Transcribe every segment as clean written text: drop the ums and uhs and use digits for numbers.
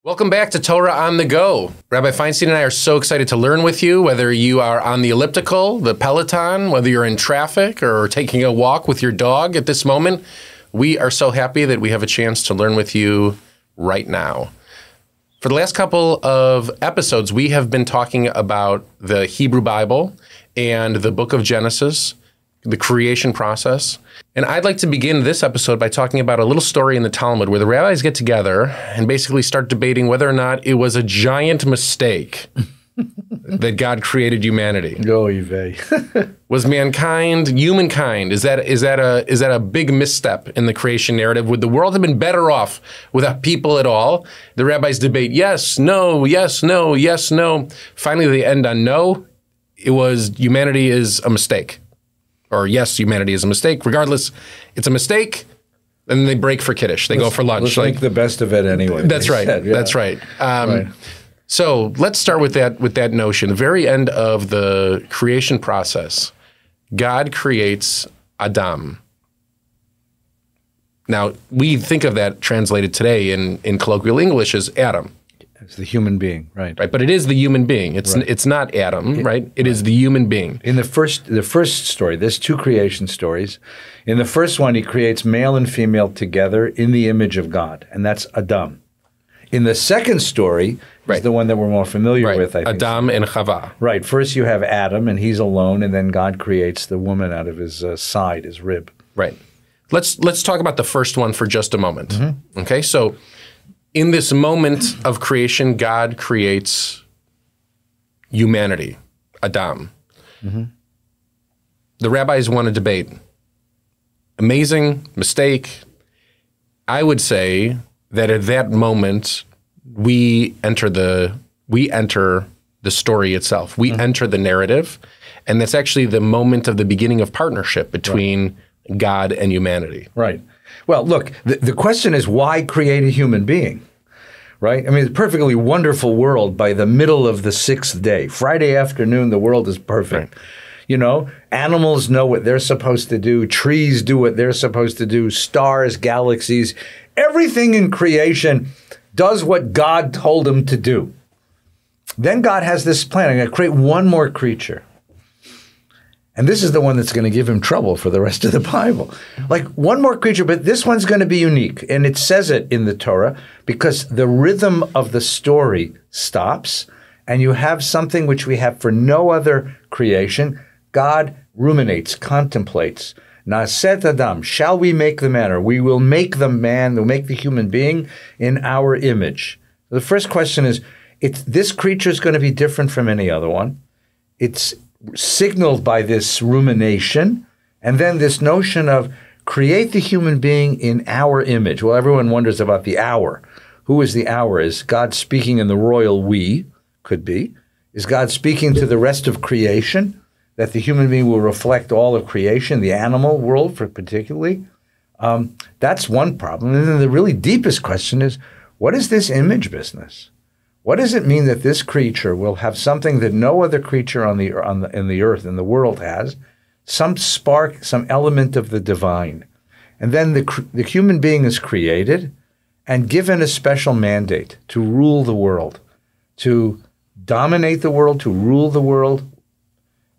Welcome back to Torah on the Go. Rabbi Feinstein and I are so excited to learn with you, whether you are on the elliptical, the Peloton, whether you're in traffic or taking a walk with your dog at this moment. We are so happy that we have a chance to learn with you right now. For the last couple of episodes, we have been talking about the Hebrew Bible and the book of Genesis, the creation process. And I'd like to begin this episode by talking about a little story in the Talmud where the rabbis get together and basically start debating whether or not it was a giant mistake that God created humanity. Oy vey. Was humankind, is that a big misstep in the creation narrative? Would the world have been better off without people at all? The rabbis debate yes, no, yes, no, yes, no. Finally, they end on no. It was humanity is a mistake. Or yes, humanity is a mistake. Regardless, it's a mistake. And then they break for Kiddush. They go for lunch. Let's make the best of it anyway. That's right. Said, yeah. That's right. Right. So let's start with that notion. The very end of the creation process, God creates Adam. Now, we think of that translated today in colloquial English as Adam. It's the human being, right? Right, but it is the human being. It's not Adam, right? It is the human being. In the first story, there's two creation stories. In the first one, he creates male and female together in the image of God, and that's Adam. In the second story, is the one that we're more familiar with, I think. Adam and Chava. Right. First you have Adam, and he's alone, and then God creates the woman out of his side, his rib. Right. Let's talk about the first one for just a moment. Mm-hmm. Okay, so in this moment of creation, God creates humanity, Adam. Mm-hmm. The rabbis want to debate. Amazing, mistake. I would say that at that moment, we enter the story itself. We enter the narrative, and that's actually the moment of the beginning of partnership between God and humanity. Right. Well, look, the question is why create a human being, right? I mean, it's a perfectly wonderful world by the middle of the sixth day. Friday afternoon, the world is perfect. Right. You know, animals know what they're supposed to do. Trees do what they're supposed to do. Stars, galaxies, everything in creation does what God told him to do. Then God has this plan. I'm going to create one more creature. And this is the one that's going to give him trouble for the rest of the Bible. Like one more creature, but this one's going to be unique. And it says it in the Torah because the rhythm of the story stops and you have something which we have for no other creation. God ruminates, contemplates. Naset Adam, shall we make the man, or we will make the man, we'll make the human being in our image. The first question is, this creature is going to be different from any other one. It's signaled by this rumination, and then this notion of create the human being in our image. Well, everyone wonders about the hour. Who is the hour? Is God speaking in the royal we? Could be. Is God speaking to the rest of creation? That the human being will reflect all of creation, the animal world particularly? That's one problem. And then the really deepest question is, what is this image business? What does it mean that this creature will have something that no other creature in the earth, in the world has, some spark, some element of the divine? And then the human being is created and given a special mandate to rule the world, to dominate the world, to rule the world.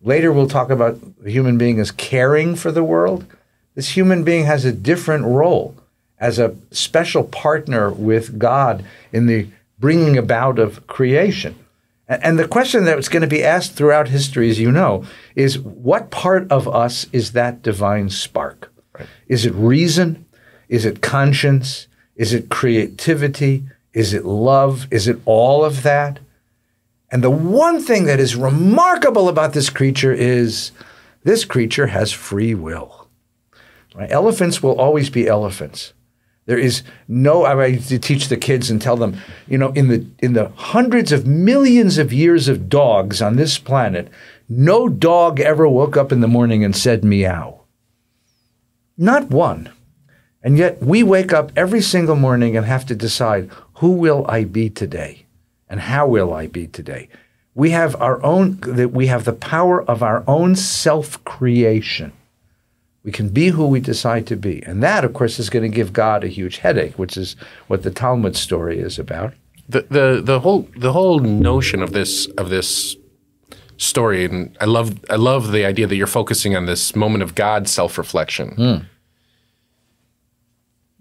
Later we'll talk about the human being as caring for the world. This human being has a different role as a special partner with God in the bringing about of creation. And the question that's going to be asked throughout history, as you know, is what part of us is that divine spark? Right. Is it reason? Is it conscience? Is it creativity? Is it love? Is it all of that? And the one thing that is remarkable about this creature is this creature has free will. Right? Elephants will always be elephants. There is no, I used to teach the kids and tell them, you know, in the hundreds of millions of years of dogs on this planet, no dog ever woke up in the morning and said meow. Not one. And yet we wake up every single morning and have to decide, who will I be today? And how will I be today? We have the power of our own self-creation. We can be who we decide to be. And that, of course, is going to give God a huge headache, which is what the Talmud story is about. The whole notion of this story, and I love the idea that you're focusing on this moment of God self-reflection.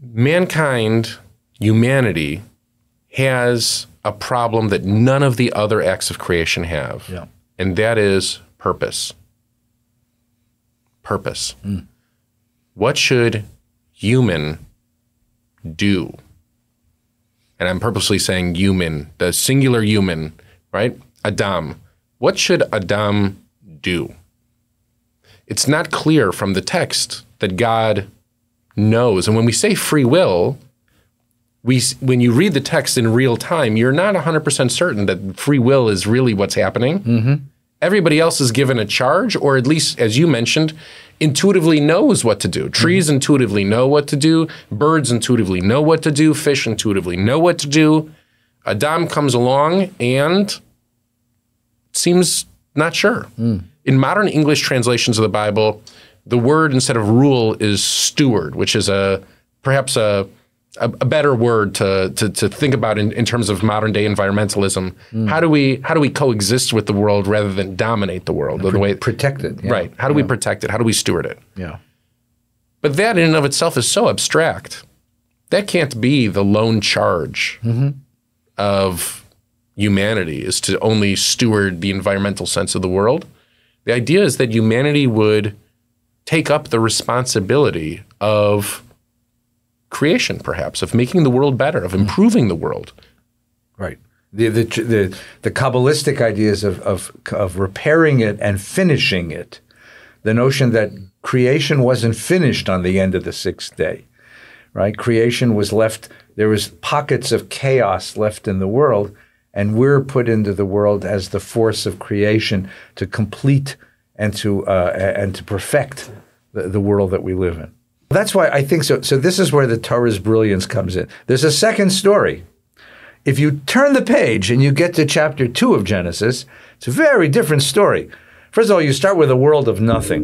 Mankind, humanity, has a problem that none of the other acts of creation have, and that is purpose. Purpose. What should human do? And I'm purposely saying human, the singular human, right? Adam. What should Adam do? It's not clear from the text that God knows. And when we say free will, when you read the text in real time, you're not 100% certain that free will is really what's happening. Everybody else is given a charge, or at least, as you mentioned, intuitively knows what to do. Trees intuitively know what to do. Birds intuitively know what to do. Fish intuitively know what to do. Adam comes along and seems not sure. In modern English translations of the Bible, the word instead of rule is steward, which is perhaps a better word to think about in terms of modern day environmentalism. How do we coexist with the world rather than dominate the world? Protect it. Right. How do we protect it? How do we steward it? Yeah. But that in and of itself is so abstract. That can't be the lone charge of humanity, is to only steward the environmental sense of the world. The idea is that humanity would take up the responsibility of creation, perhaps, of making the world better, of improving the world. Right. The Kabbalistic ideas of repairing it and finishing it. The notion that creation wasn't finished on the end of the sixth day, right? Creation was left, there was pockets of chaos left in the world, and we're put into the world as the force of creation to complete and to perfect the world that we live in. That's why I think so. So this is where the Torah's brilliance comes in. There's a second story. If you turn the page and you get to chapter 2 of Genesis, it's a very different story. First of all, you start with a world of nothing.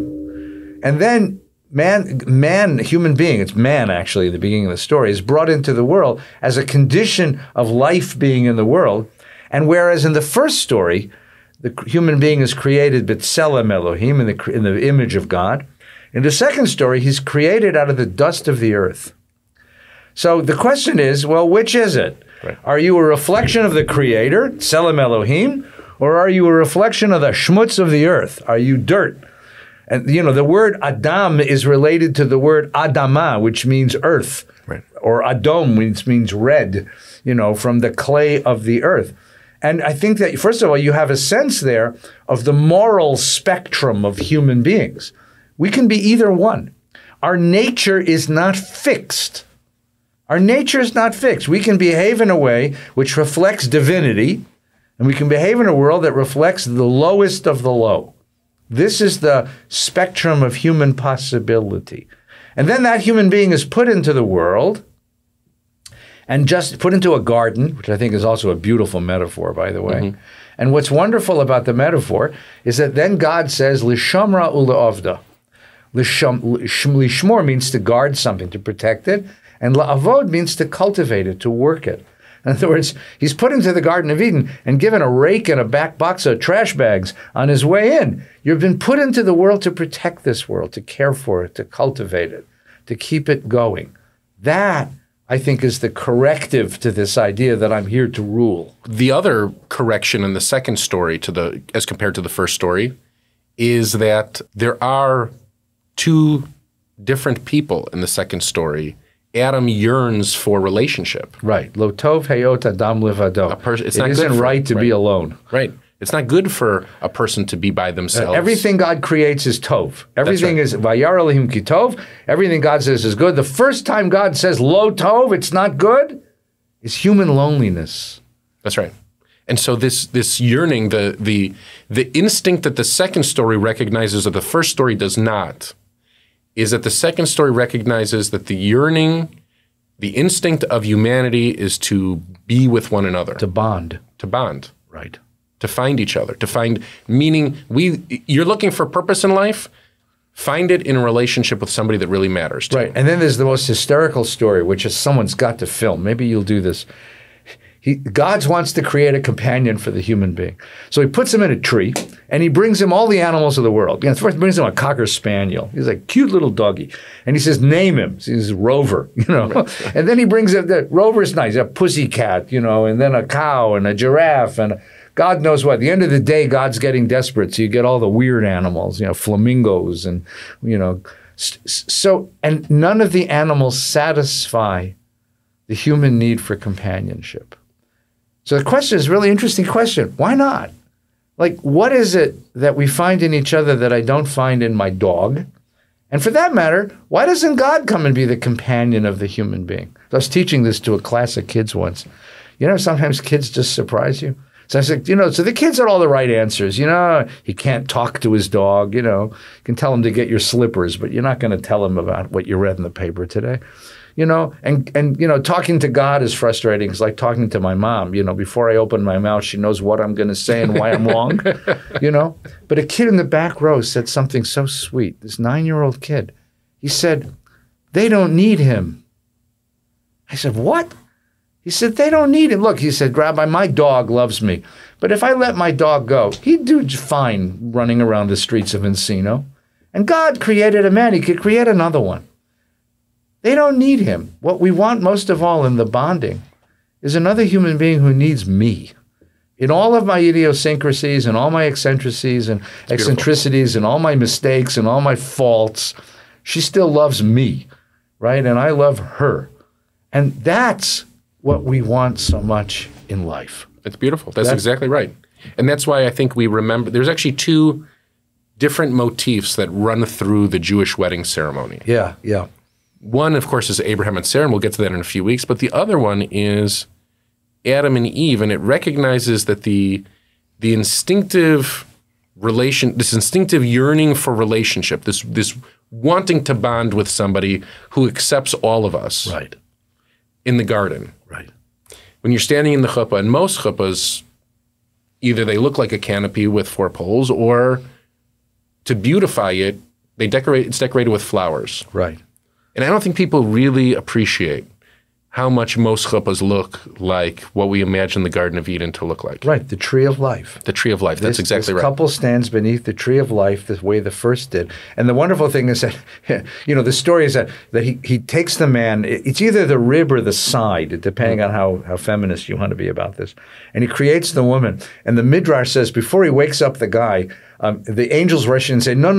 And then human being, it's man actually at the beginning of the story, is brought into the world as a condition of life being in the world. And whereas in the first story, the human being is created b'tselem Elohim, in the image of God, in the second story, he's created out of the dust of the earth. So the question is, well, which is it? Right. Are you a reflection of the Creator, Tselem Elohim, or are you a reflection of the schmutz of the earth? Are you dirt? And the word Adam is related to the word Adama, which means earth, right, or Adom, which means red, from the clay of the earth. And I think that, first of all, you have a sense there of the moral spectrum of human beings. We can be either one. Our nature is not fixed. Our nature is not fixed. We can behave in a way which reflects divinity, and we can behave in a world that reflects the lowest of the low. This is the spectrum of human possibility. And then that human being is put into the world and just put into a garden, which I think is also a beautiful metaphor, by the way. And what's wonderful about the metaphor is that then God says, Lishamra u'le'avda. Lishmor means to guard something, to protect it, and la'avod means to cultivate it, to work it. In other words, he's put into the Garden of Eden and given a rake and a back box of trash bags on his way in. You've been put into the world to protect this world, to care for it, to cultivate it, to keep it going. That, I think, is the corrective to this idea that I'm here to rule. The other correction in the second story as compared to the first story is that there are two different people in the second story. Adam yearns for relationship. Right. Lo tov heyot adam levado. It isn't right to be alone. Right. It's not good for a person to be by themselves. Everything God creates is tov. Everything is vayar Elohim ki tov. Everything God says is good. The first time God says lo tov, it's not good, is human loneliness. That's right. And so this yearning, the instinct that the second story recognizes that the first story does not, is that the second story recognizes that the yearning, the instinct of humanity is to be with one another. To bond. To bond. Right. To find each other, to find meaning. You're looking for purpose in life? find it in a relationship with somebody that really matters to you. Right. And then there's the most hysterical story, which is someone's got to film. Maybe you'll do this. God wants to create a companion for the human being. So he puts him in a tree, and he brings him all the animals of the world. First he brings him a Cocker Spaniel. He's a cute little doggy. And he says, name him. He's Rover, Right. And then he brings him, Rover's nice, a pussycat, and then a cow and a giraffe and God knows what. At the end of the day, God's getting desperate. So you get all the weird animals, flamingos and, So, and none of the animals satisfy the human need for companionship. So the question is a really interesting question. Why not? Like, what is it that we find in each other that I don't find in my dog? And for that matter, why doesn't God come and be the companion of the human being? I was teaching this to a class of kids once. Sometimes kids just surprise you. So I said, so the kids had all the right answers. He can't talk to his dog. You can tell him to get your slippers, but you're not going to tell him about what you read in the paper today. And talking to God is frustrating. It's like talking to my mom. Before I open my mouth, she knows what I'm going to say and why I'm wrong. But a kid in the back row said something so sweet. This 9-year-old kid. He said, they don't need him. I said, what? He said, they don't need him. Look, he said, Rabbi, my dog loves me. But if I let my dog go, he'd do fine running around the streets of Encino. And God created a man. He could create another one. They don't need him. What we want most of all in the bonding is another human being who needs me. In all of my idiosyncrasies and all my eccentricities and eccentricities and all my mistakes and all my faults, she still loves me, right? And I love her. And that's what we want so much in life. It's beautiful. That's exactly right. And that's why I think we remember, there's actually two different motifs that run through the Jewish wedding ceremony. Yeah, yeah. One, of course, is Abraham and Sarah, and we'll get to that in a few weeks. But the other one is Adam and Eve, and it recognizes that the instinctive this instinctive yearning for relationship, this wanting to bond with somebody who accepts all of us, right, in the garden. Right. When you're standing in the chuppah, and most chuppahs, either they look like a canopy with 4 poles, or to beautify it, it's decorated with flowers. Right. And I don't think people really appreciate how much most chuppahs look like what we imagine the Garden of Eden to look like. Right, the tree of life. The tree of life, that's exactly right. This couple stands beneath the tree of life the way the first did. And the wonderful thing is that, the story is that he takes the man, it's either the rib or the side, depending on how feminist you want to be about this. And he creates the woman. And the Midrash says, before he wakes up the guy, the angels rush in and say, no,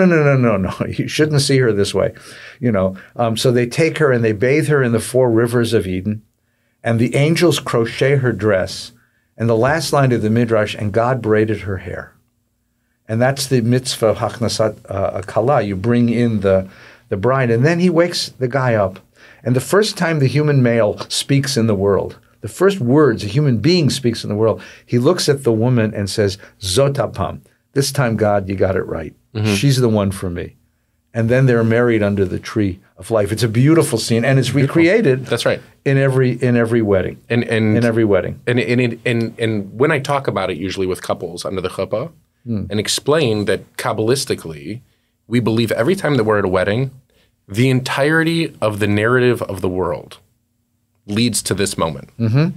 you shouldn't see her this way. So they take her and they bathe her in the 4 rivers of Eden, and the angels crochet her dress. And the last line of the Midrash, and God braided her hair. And that's the mitzvah hachnasat kala. You bring in the bride, and then he wakes the guy up. And the first time the human male speaks in the world, the first words a human being speaks in the world, he looks at the woman and says, Zotapam. This time, God, you got it right. Mm-hmm. She's the one for me. And then they're married under the tree of life. It's a beautiful scene, and it's recreated. That's right. In every wedding. And in every wedding. And when I talk about it, usually with couples under the chuppah, and explain that Kabbalistically, we believe every time that we're at a wedding, the entirety of the narrative of the world leads to this moment. Mm-hmm.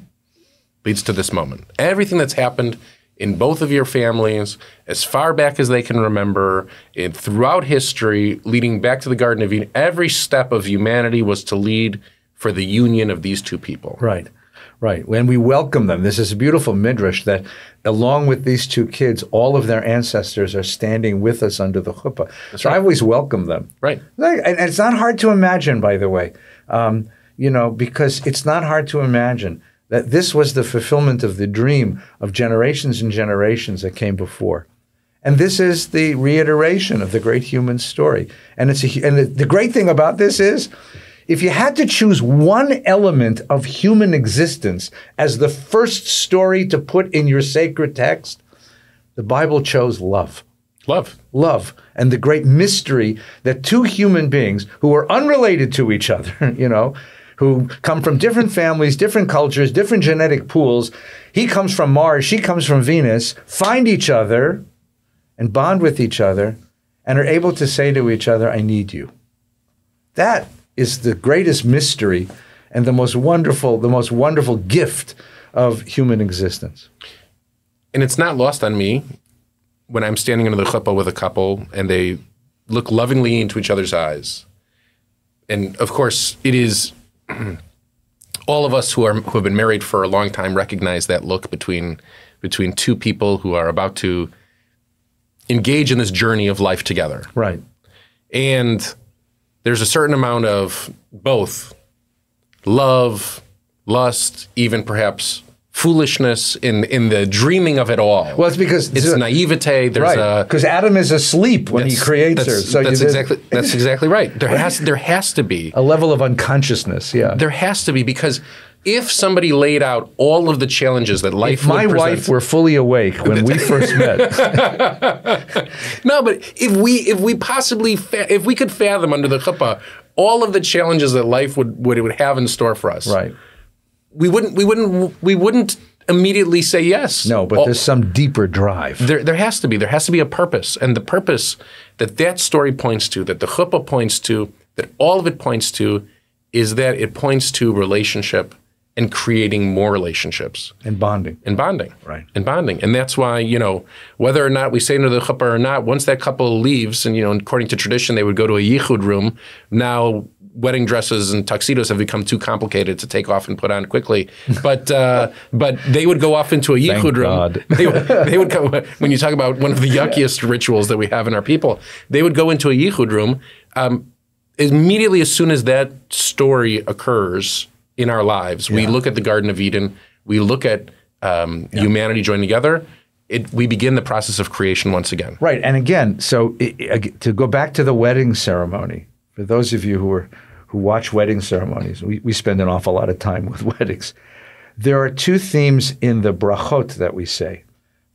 Leads to this moment. Everything that's happened in both of your families, as far back as they can remember, throughout history, leading back to the Garden of Eden, every step of humanity was to lead for the union of these two people. Right, right. When we welcome them, this is a beautiful midrash that along with these 2 kids, all of their ancestors are standing with us under the chuppah. So right. I always welcome them. Right. And it's not hard to imagine, by the way, because it's not hard to imagine that this was the fulfillment of the dream of generations and generations that came before. And this is the reiteration of the great human story. And the great thing about this is, if you had to choose one element of human existence as the first story to put in your sacred text, the Bible chose love. Love. Love. And the great mystery that 2 human beings who are unrelated to each other, who come from different families, different cultures, different genetic pools. He comes from Mars, she comes from Venus, find each other and bond with each other. and are able to say to each other, I need you. That is the greatest mystery and the most wonderful gift of human existence. And it's not lost on me when I'm standing under the chuppah with a couple and they look lovingly into each other's eyes. And of course, it is all of us who have been married for a long time recognize that look between two people who are about to engage in this journey of life together. Right. And there's a certain amount of both love, lust, even perhaps foolishness in the dreaming of it all. Well, it's because it's naivete. There's because Adam is asleep when he creates her. So that's exactly right. There has to be a level of unconsciousness. Yeah, there has to be, because if somebody laid out all of the challenges that life would present, my wife were fully awake when we first met. No, but if we could fathom under the chuppah all of the challenges that life would have in store for us, right? We wouldn't immediately say yes. No, but there's some deeper drive. There has to be. There has to be a purpose, and the purpose that story points to, that the chuppah points to, that all of it points to, is that it points to relationship and creating more relationships. And bonding. Right. And bonding. And that's why, whether or not we say into the chuppah or not, once that couple leaves, and, according to tradition, they would go to a yichud room. Now, wedding dresses and tuxedos have become too complicated to take off and put on quickly. But they would go off into a yichud room. They would go, when you talk about one of the yuckiest rituals that we have in our people, they would go into a yichud room. Immediately as soon as that story occurs in our lives, we look at the Garden of Eden, we look at humanity joined together, we begin the process of creation once again. Right, and again, so to go back to the wedding ceremony, for those of you who watch wedding ceremonies, we spend an awful lot of time with weddings. There are two themes in the brachot that we say.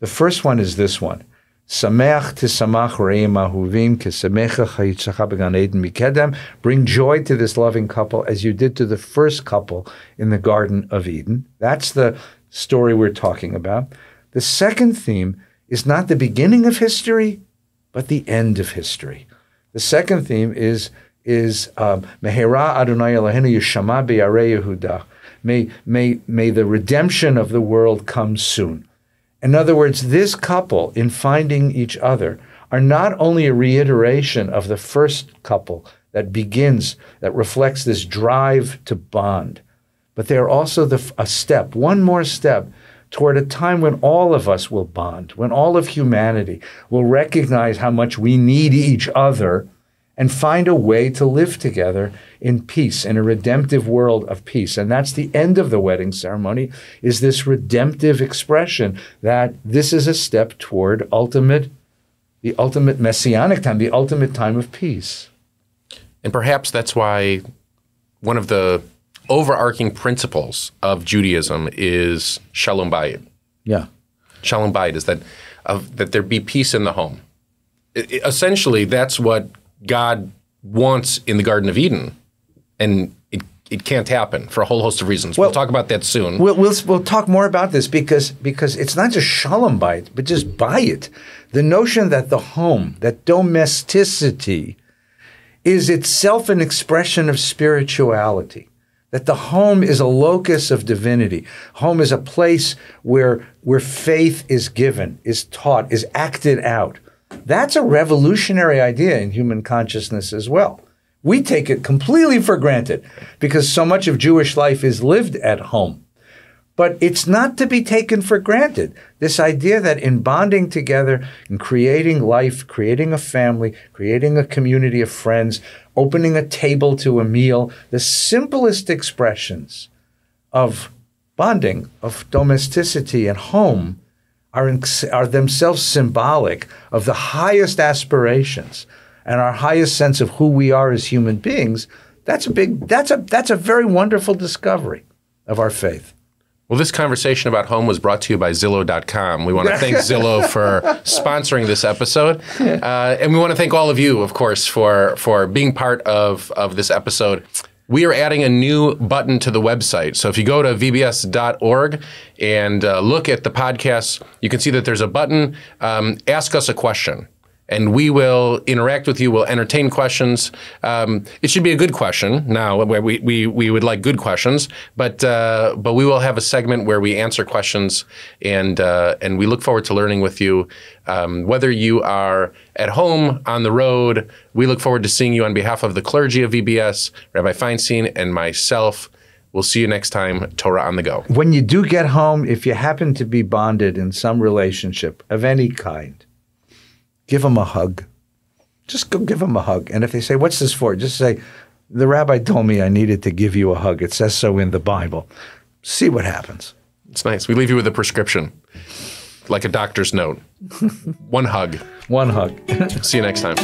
The first one is this one: Sameach tisamach re'im ahuvim kesamecha chayitzacha began Eden mikedem. Bring joy to this loving couple as you did to the first couple in the Garden of Eden. That's the story we're talking about. The second theme is not the beginning of history, but the end of history. The second theme is Mehera Adonai Eloheinu Yeshama B'Yarei Yehuda. May the redemption of the world come soon. In other words, this couple, in finding each other, are not only a reiteration of the first couple that reflects this drive to bond, but they are also one more step toward a time when all of us will bond, when all of humanity will recognize how much we need each other and find a way to live together in peace, in a redemptive world of peace. And that's the end of the wedding ceremony, is this redemptive expression that this is a step toward the ultimate messianic time, the ultimate time of peace. And perhaps that's why one of the overarching principles of Judaism is Shalom Bayit. Yeah. Shalom Bayit is that there be peace in the home. Essentially, that's what God wants in the Garden of Eden, and it can't happen for a whole host of reasons. We'll talk about that soon. We'll talk more about this because it's not just Shalom Bayit, but just Bayit. The notion that the home, that domesticity, is itself an expression of spirituality. That the home is a locus of divinity. Home is a place where faith is given, is taught, is acted out. That's a revolutionary idea in human consciousness as well. We take it completely for granted because so much of Jewish life is lived at home. But it's not to be taken for granted. This idea that in bonding together, in creating life, creating a family, creating a community of friends, opening a table to a meal, the simplest expressions of bonding, of domesticity and home are themselves symbolic of the highest aspirations and our highest sense of who we are as human beings. That's a very wonderful discovery of our faith. Well, this conversation about home was brought to you by Zillow.com. We want to thank Zillow for sponsoring this episode. And we want to thank all of you, of course, for being part of this episode. We are adding a new button to the website. So if you go to vbs.org and look at the podcast, you can see that there's a button, Ask Us a Question. and we will interact with you. We'll entertain questions. It should be a good question. Now, we would like good questions, but we will have a segment where we answer questions, and we look forward to learning with you. Whether you are at home, on the road, we look forward to seeing you on behalf of the clergy of VBS, Rabbi Feinstein, and myself. We'll see you next time, Torah on the Go. When you do get home, if you happen to be bonded in some relationship of any kind, give them a hug. Just go give them a hug. And if they say, what's this for? Just say, the rabbi told me I needed to give you a hug. It says so in the Bible. See what happens. It's nice. We leave you with a prescription, like a doctor's note. One hug. One hug. See you next time.